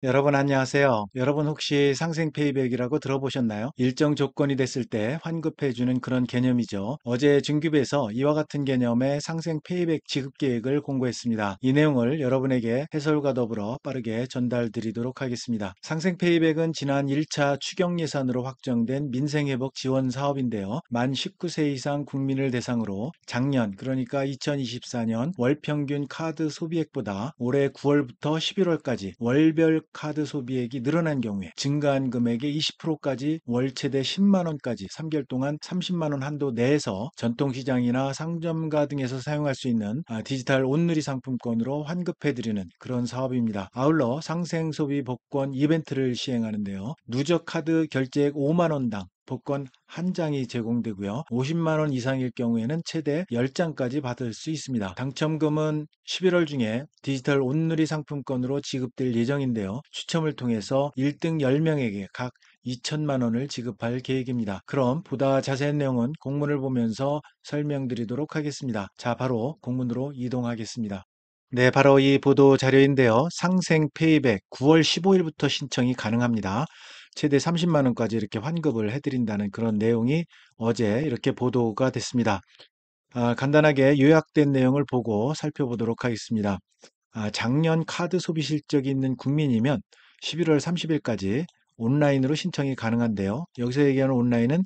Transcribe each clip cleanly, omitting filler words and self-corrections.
여러분 안녕하세요. 여러분 혹시 상생페이백이라고 들어보셨나요? 일정 조건이 됐을 때 환급해주는 그런 개념이죠. 어제 중급에서 이와 같은 개념의 상생페이백 지급 계획을 공고했습니다. 이 내용을 여러분에게 해설과 더불어 빠르게 전달드리도록 하겠습니다. 상생페이백은 지난 1차 추경 예산으로 확정된 민생회복 지원 사업인데요. 만 19세 이상 국민을 대상으로 작년 그러니까 2024년 월평균 카드 소비액보다 올해 9월부터 11월까지 월별 카드 소비액이 늘어난 경우에 증가한 금액의 20%까지 월 최대 10만 원까지 3개월 동안 30만 원 한도 내에서 전통시장이나 상점가 등에서 사용할 수 있는 디지털 온누리 상품권으로 환급해드리는 그런 사업입니다. 아울러 상생소비 복권 이벤트를 시행하는데요. 누적 카드 결제액 5만 원당 복권 한 장이 제공되고요. 50만 원 이상일 경우에는 최대 10장까지 받을 수 있습니다. 당첨금은 11월 중에 디지털 온누리 상품권으로 지급될 예정인데요. 추첨을 통해서 1등 10명에게 각 2천만 원을 지급할 계획입니다. 그럼 보다 자세한 내용은 공문을 보면서 설명드리도록 하겠습니다. 자, 바로 공문으로 이동하겠습니다. 네, 바로 이 보도 자료인데요. 상생 페이백 9월 15일부터 신청이 가능합니다. 최대 30만 원까지 이렇게 환급을 해드린다는 그런 내용이 어제 이렇게 보도가 됐습니다. 간단하게 요약된 내용을 보고 살펴보도록 하겠습니다. 작년 카드 소비 실적이 있는 국민이면 11월 30일까지 온라인으로 신청이 가능한데요. 여기서 얘기하는 온라인은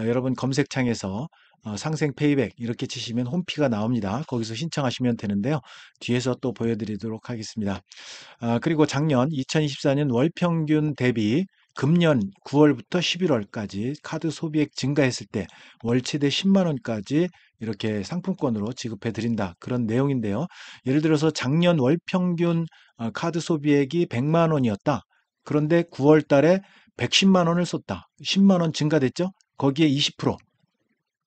여러분 검색창에서 상생 페이백 이렇게 치시면 홈피가 나옵니다. 거기서 신청하시면 되는데요. 뒤에서 또 보여드리도록 하겠습니다. 그리고 작년 2024년 월 평균 대비 금년 9월부터 11월까지 카드 소비액 증가했을 때 월 최대 10만 원까지 이렇게 상품권으로 지급해 드린다. 그런 내용인데요. 예를 들어서 작년 월 평균 카드 소비액이 100만 원이었다. 그런데 9월 달에 110만 원을 썼다. 10만 원 증가됐죠? 거기에 20%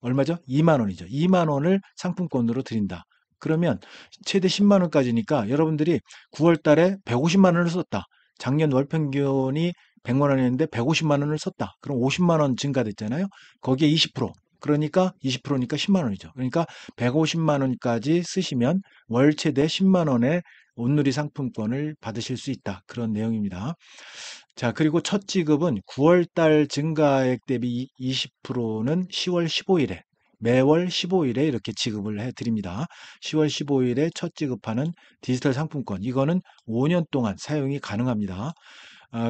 얼마죠? 2만 원이죠. 2만 원을 상품권으로 드린다. 그러면 최대 10만 원까지니까 여러분들이 9월 달에 150만 원을 썼다. 작년 월 평균이 100만 원이었는데 150만 원을 썼다. 그럼 50만 원 증가됐잖아요. 거기에 20%. 그러니까 20%니까 10만 원이죠. 그러니까 150만 원까지 쓰시면 월 최대 10만 원의 온누리 상품권을 받으실 수 있다. 그런 내용입니다. 자, 그리고 첫 지급은 9월 달 증가액 대비 20%는 10월 15일에 매월 15일에 이렇게 지급을 해 드립니다. 10월 15일에 첫 지급하는 디지털 상품권 이거는 5년 동안 사용이 가능합니다.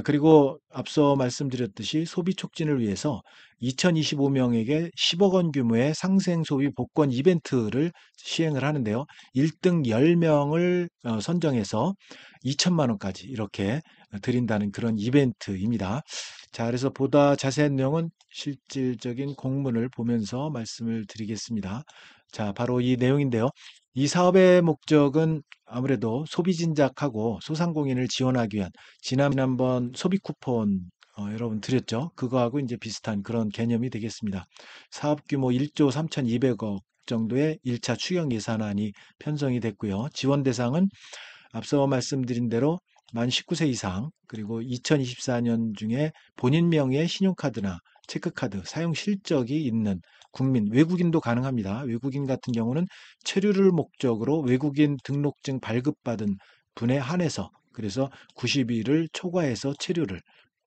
그리고 앞서 말씀드렸듯이 소비 촉진을 위해서 2025명에게 10억 원 규모의 상생 소비 복권 이벤트를 시행을 하는데요. 1등 10명을 선정해서 2천만 원까지 이렇게 드린다는 그런 이벤트입니다. 자, 그래서 보다 자세한 내용은 실질적인 공문을 보면서 말씀을 드리겠습니다. 자, 바로 이 내용인데요. 이 사업의 목적은 아무래도 소비 진작하고 소상공인을 지원하기 위한 지난번 소비 쿠폰 여러분 드렸죠? 그거하고 이제 비슷한 그런 개념이 되겠습니다. 사업 규모 1조 3,200억 정도의 1차 추경 예산안이 편성이 됐고요. 지원 대상은 앞서 말씀드린 대로 만 19세 이상 그리고 2024년 중에 본인 명의의 신용카드나 체크카드 사용 실적이 있는 국민, 외국인도 가능합니다. 외국인 같은 경우는 체류를 목적으로 외국인 등록증 발급받은 분에 한해서 그래서 90일을 초과해서 체류를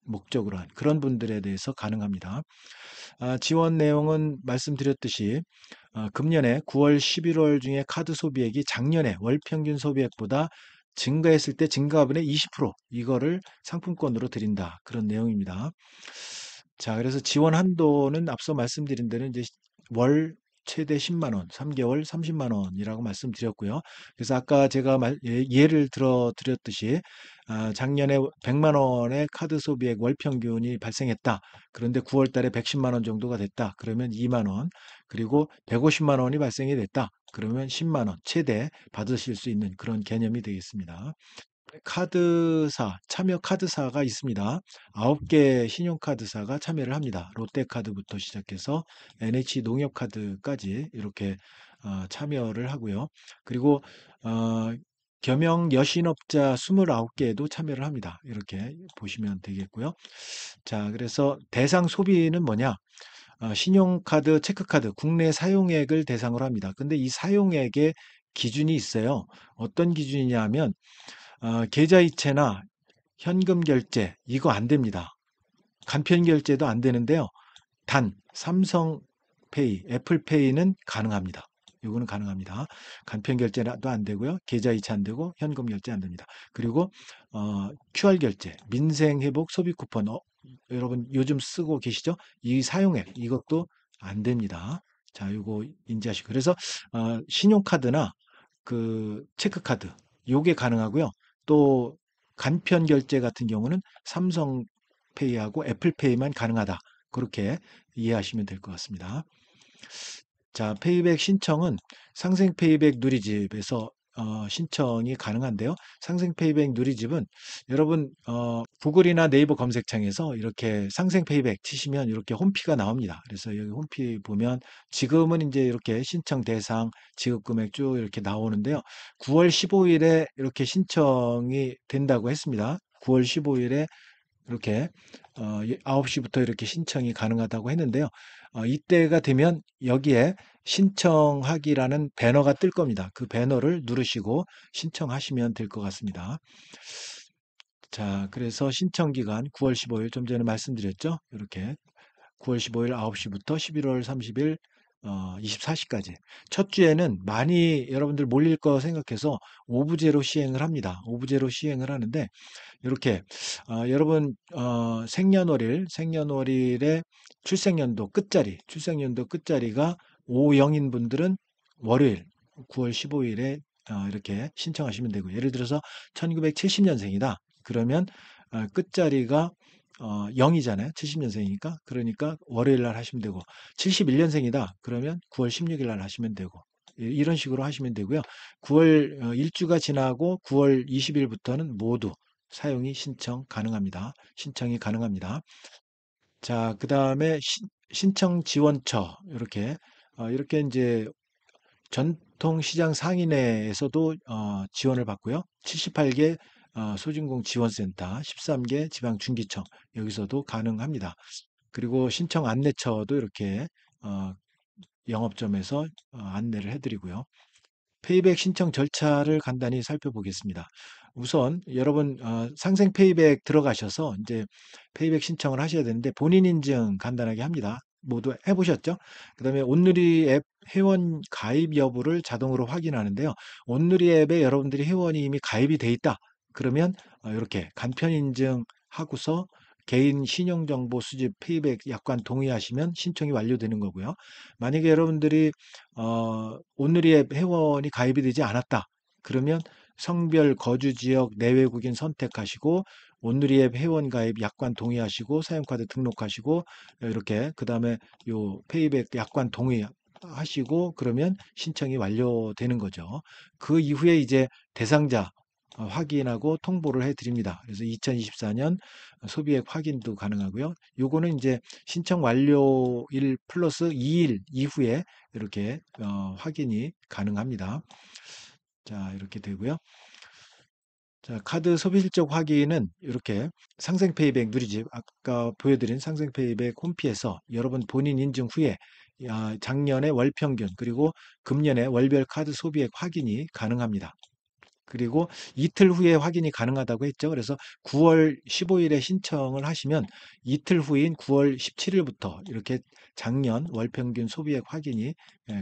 목적으로 한 그런 분들에 대해서 가능합니다. 지원 내용은 말씀드렸듯이 금년에 9월, 11월 중에 카드 소비액이 작년에 월 평균 소비액보다 증가했을 때 증가분의 20% 이거를 상품권으로 드린다. 그런 내용입니다. 자, 그래서 지원 한도는 앞서 말씀드린 대로 이제 월 최대 10만 원, 3개월 30만 원이라고 말씀드렸고요. 그래서 아까 제가 예를 들어 드렸듯이 작년에 100만 원의 카드 소비액 월 평균이 발생했다. 그런데 9월 달에 110만 원 정도가 됐다. 그러면 2만 원. 그리고 150만 원이 발생이 됐다. 그러면 10만 원 최대 받으실 수 있는 그런 개념이 되겠습니다. 카드사, 참여 카드사가 있습니다. 9개 신용카드사가 참여를 합니다. 롯데카드부터 시작해서 NH농협카드까지 이렇게 참여를 하고요. 그리고 어, 겸용 여신업자 29개도 참여를 합니다. 이렇게 보시면 되겠고요. 자, 그래서 대상 소비는 뭐냐? 신용카드, 체크카드, 국내 사용액을 대상으로 합니다. 근데 이 사용액의 기준이 있어요. 어떤 기준이냐 하면 계좌이체나 현금 결제 이거 안 됩니다. 간편 결제도 안 되는데요. 단 삼성페이, 애플페이는 가능합니다. 이거는 가능합니다. 간편 결제도 안 되고요. 계좌이체 안 되고 현금 결제 안 됩니다. 그리고 QR 결제, 민생회복 소비 쿠폰 여러분 요즘 쓰고 계시죠? 이 사용액 이것도 안 됩니다. 자, 이거 인지하시고 그래서 신용카드나 그 체크카드 요게 가능하고요. 또 간편 결제 같은 경우는 삼성페이하고 애플페이만 가능하다. 그렇게 이해하시면 될 것 같습니다. 자, 페이백 신청은 상생페이백 누리집에서 신청이 가능한데요. 상생페이백 누리집은 여러분 구글이나 네이버 검색창에서 이렇게 상생페이백 치시면 이렇게 홈피가 나옵니다. 그래서 여기 홈피 보면 지금은 이제 이렇게 신청 대상, 지급 금액 쭉 이렇게 나오는데요. 9월 15일에 이렇게 신청이 된다고 했습니다. 9월 15일에 이렇게 9시부터 이렇게 신청이 가능하다고 했는데요. 이때가 되면 여기에 신청하기라는 배너가 뜰 겁니다. 그 배너를 누르시고 신청하시면 될 것 같습니다. 자, 그래서 신청 기간 9월 15일 좀 전에 말씀드렸죠. 이렇게 9월 15일 9시부터 11월 30일 24시까지. 첫 주에는 많이 여러분들 몰릴 거 생각해서 오부제로 시행을 합니다. 오부제로 시행을 하는데 이렇게 여러분 생년월일에 출생연도 끝자리가 50인 분들은 월요일 9월 15일에 이렇게 신청하시면 되고 예를 들어서 1970년생이다. 그러면 끝자리가 0이잖아요. 70년생이니까. 그러니까 월요일 날 하시면 되고 71년생이다. 그러면 9월 16일 날 하시면 되고 이런 식으로 하시면 되고요. 9월 일주가 지나고 9월 20일부터는 모두 사용이 신청이 가능합니다. 자, 그다음에 신청 지원처 이렇게 이제 전통시장 상인회에서도 지원을 받고요. 78개 소진공 지원센터, 13개 지방중기청 여기서도 가능합니다. 그리고 신청 안내처도 이렇게 어, 영업점에서 안내를 해드리고요. 페이백 신청 절차를 간단히 살펴보겠습니다. 우선 여러분 상생 페이백 들어가셔서 이제 페이백 신청을 하셔야 되는데 본인 인증 간단하게 합니다. 모두 해보셨죠? 그다음에 온누리 앱 회원 가입 여부를 자동으로 확인하는데요. 온누리 앱에 여러분들이 회원이 이미 가입이 돼 있다. 그러면 이렇게 간편 인증하고서 개인 신용정보 수집 페이백 약관 동의하시면 신청이 완료되는 거고요. 만약에 여러분들이 온누리 앱 회원이 가입이 되지 않았다. 그러면 성별, 거주 지역, 내외국인 선택하시고 온누리 앱 회원 가입 약관 동의하시고 사용카드 등록하시고 이렇게 그다음에 요 페이백 약관 동의하시고 그러면 신청이 완료되는 거죠. 그 이후에 이제 대상자 확인하고 통보를 해 드립니다. 그래서 2024년 소비액 확인도 가능하고요. 요거는 이제 신청 완료일 플러스 2일 이후에 이렇게 확인이 가능합니다. 자, 이렇게 되고요. 자, 카드 소비 실적 확인은 이렇게 상생페이백 누리집 아까 보여드린 상생페이백 홈피에서 여러분 본인 인증 후에 작년의 월 평균 그리고 금년의 월별 카드 소비액 확인이 가능합니다. 그리고 이틀 후에 확인이 가능하다고 했죠. 그래서 9월 15일에 신청을 하시면 이틀 후인 9월 17일부터 이렇게 작년 월평균 소비액 확인이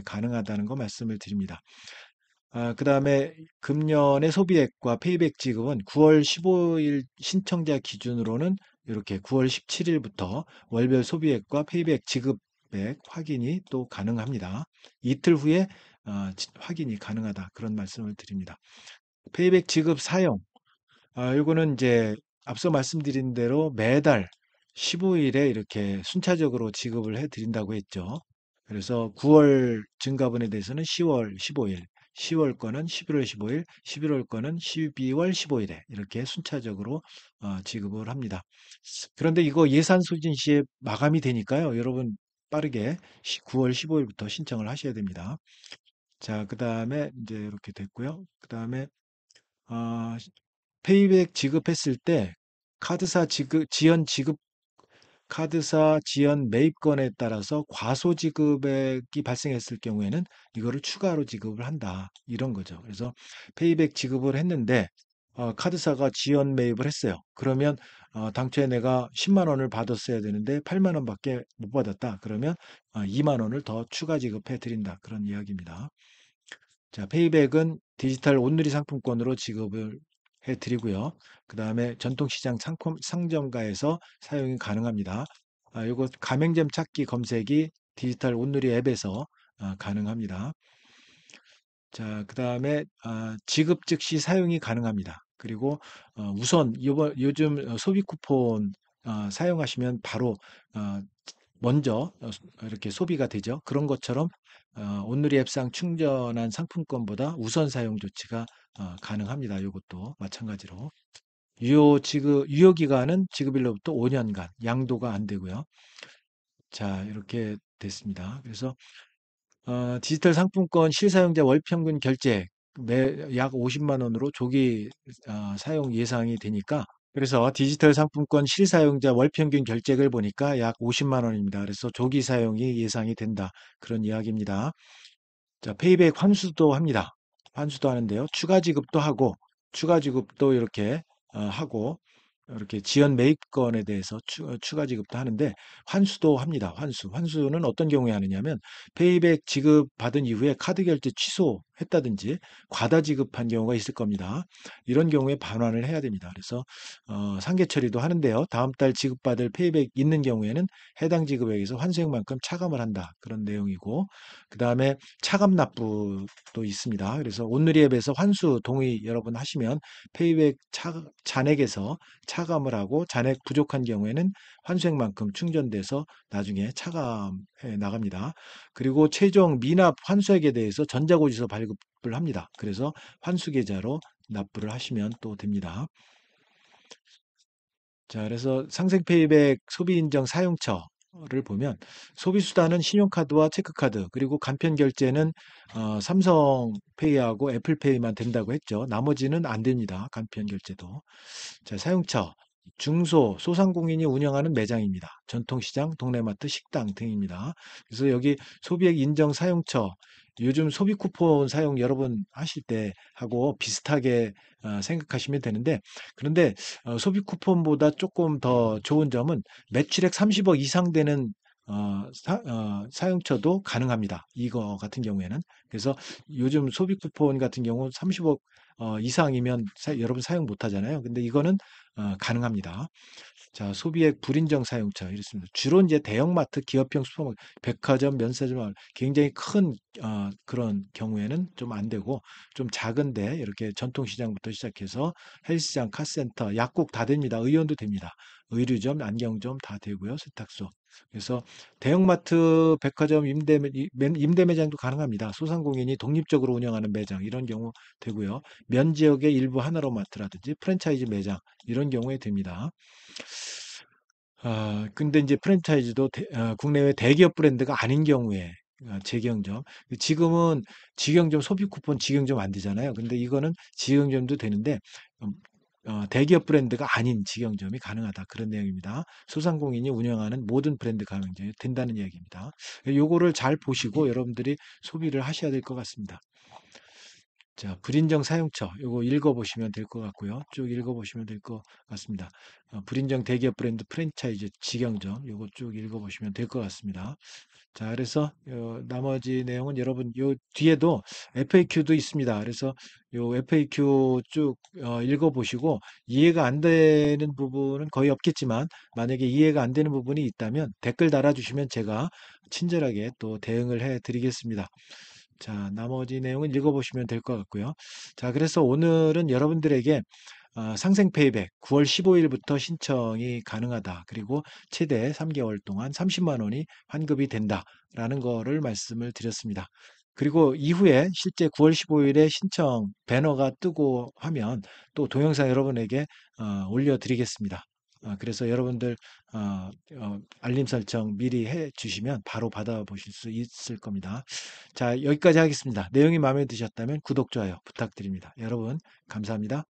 가능하다는 거 말씀을 드립니다. 그다음에 금년의 소비액과 페이백 지급은 9월 15일 신청자 기준으로는 이렇게 9월 17일부터 월별 소비액과 페이백 지급액 확인이 또 가능합니다. 이틀 후에 확인이 가능하다. 그런 말씀을 드립니다. 페이백 지급 사용. 요거는 이제 앞서 말씀드린 대로 매달 15일에 이렇게 순차적으로 지급을 해 드린다고 했죠. 그래서 9월 증가분에 대해서는 10월 15일, 10월 거는 11월 15일, 11월 거는 12월 15일에 이렇게 순차적으로 지급을 합니다. 그런데 이거 예산 소진 시에 마감이 되니까요. 여러분 빠르게 9월 15일부터 신청을 하셔야 됩니다. 자, 그다음에 이제 이렇게 됐고요. 그다음에 아, 페이백 지급했을 때 카드사 카드사 지연 매입건에 따라서 과소 지급액이 발생했을 경우에는 이거를 추가로 지급을 한다. 이런 거죠. 그래서 페이백 지급을 했는데 카드사가 지연 매입을 했어요. 그러면 당초에 내가 10만 원을 받았어야 되는데 8만 원밖에 못 받았다. 그러면 2만 원을 더 추가 지급해 드린다. 그런 이야기입니다. 자, 페이백은 디지털 온누리 상품권으로 지급을 해 드리고요. 그 다음에 전통시장 상점가에서 사용이 가능합니다. 요거 가맹점 찾기 검색이 디지털 온누리 앱에서 가능합니다. 자, 그 다음에 지급 즉시 사용이 가능합니다. 그리고 우선 요즘 소비 쿠폰 사용하시면 바로 어, 먼저 이렇게 소비가 되죠. 그런 것처럼 온누리 앱상 충전한 상품권보다 우선 사용 조치가 가능합니다. 이것도 마찬가지로. 유효 기간은 지급일로부터 5년간, 양도가 안 되고요. 자, 이렇게 됐습니다. 그래서 디지털 상품권 실사용자 월평균 결제 매 약 50만 원으로 조기 사용 예상이 되니까, 그래서 디지털 상품권 실사용자 월평균 결제액을 보니까 약 50만 원입니다. 그래서 조기 사용이 예상이 된다. 그런 이야기입니다. 자, 페이백 환수도 합니다. 환수도 하는데요. 추가 지급도 이렇게 하고, 이렇게 지연 매입건에 대해서 추가 지급도 하는데, 환수도 합니다. 환수는 어떤 경우에 하느냐면, 페이백 지급받은 이후에 카드 결제 취소했다든지, 과다 지급한 경우가 있을 겁니다. 이런 경우에 반환을 해야 됩니다. 그래서, 상계 처리도 하는데요. 다음 달 지급받을 페이백 있는 경우에는 해당 지급액에서 환수액만큼 차감을 한다. 그런 내용이고, 그 다음에 차감 납부도 있습니다. 그래서 온누리 앱에서 환수 동의 여러분 하시면 페이백 잔액에서 차감을 하고 잔액 부족한 경우에는 환수액만큼 충전돼서 나중에 차감해 나갑니다. 그리고 최종 미납 환수액에 대해서 전자고지서 발급을 합니다. 그래서 환수 계좌로 납부를 하시면 또 됩니다. 자, 그래서 상생페이백 소비인정 사용처를 보면 소비수단은 신용카드와 체크카드, 그리고 간편 결제는 삼성페이하고 애플페이만 된다고 했죠. 나머지는 안 됩니다. 간편 결제도. 자, 사용처. 소상공인이 운영하는 매장입니다. 전통시장, 동네마트, 식당 등입니다. 그래서 여기 소비액 인정 사용처, 요즘 소비 쿠폰 사용 여러분 하실 때 하고 비슷하게 생각하시면 되는데, 그런데 소비 쿠폰보다 조금 더 좋은 점은 매출액 30억 이상 되는 사용처도 가능합니다. 이거 같은 경우에는. 그래서 요즘 소비 쿠폰 같은 경우 30억 이상이면 여러분 사용 못 하잖아요. 근데 이거는 가능합니다. 자, 소비액 불인정 사용처 이렇습니다. 주로 이제 대형마트, 기업형 슈퍼마켓, 백화점, 면세점 굉장히 큰 그런 경우에는 좀 안 되고, 좀 작은데 이렇게 전통시장부터 시작해서 헬스장, 카센터, 약국 다 됩니다. 의원도 됩니다. 의류점, 안경점 다 되고요. 세탁소. 그래서 대형마트, 백화점 임대 매장도 가능합니다. 소상공인이 독립적으로 운영하는 매장 이런 경우 되고요. 면 지역의 일부 하나로마트라든지 프랜차이즈 매장 이런 경우에 됩니다. 근데 이제 프랜차이즈도 국내외 대기업 브랜드가 아닌 경우에 직영점. 지금은 직영점 소비 쿠폰 직영점 안 되잖아요. 근데 이거는 직영점도 되는데 음, 대기업 브랜드가 아닌 직영점이 가능하다. 그런 내용입니다. 소상공인이 운영하는 모든 브랜드 가맹점이 된다는 이야기입니다. 요거를 잘 보시고 여러분들이 소비를 하셔야 될 것 같습니다. 자, 불인정 사용처 요거 읽어보시면 될 것 같고요. 쭉 읽어보시면 될 것 같습니다. 불인정 대기업 브랜드 프랜차이즈 직영점 요거 쭉 읽어보시면 될 것 같습니다. 자, 그래서 나머지 내용은 여러분 요 뒤에도 FAQ도 있습니다. 그래서 요 FAQ 쭉 읽어보시고 이해가 안 되는 부분은 거의 없겠지만, 만약에 이해가 안 되는 부분이 있다면 댓글 달아주시면 제가 친절하게 또 대응을 해 드리겠습니다. 자, 나머지 내용은 읽어보시면 될 것 같고요. 자, 그래서 오늘은 여러분들에게 상생 페이백 9월 15일부터 신청이 가능하다. 그리고 최대 3개월 동안 30만 원이 환급이 된다라는 거를 말씀을 드렸습니다. 그리고 이후에 실제 9월 15일에 신청 배너가 뜨고 하면 또 동영상 여러분에게 올려드리겠습니다. 그래서 여러분들 알림 설정 미리 해 주시면 바로 받아보실 수 있을 겁니다. 자, 여기까지 하겠습니다. 내용이 마음에 드셨다면 구독, 좋아요 부탁드립니다. 여러분, 감사합니다.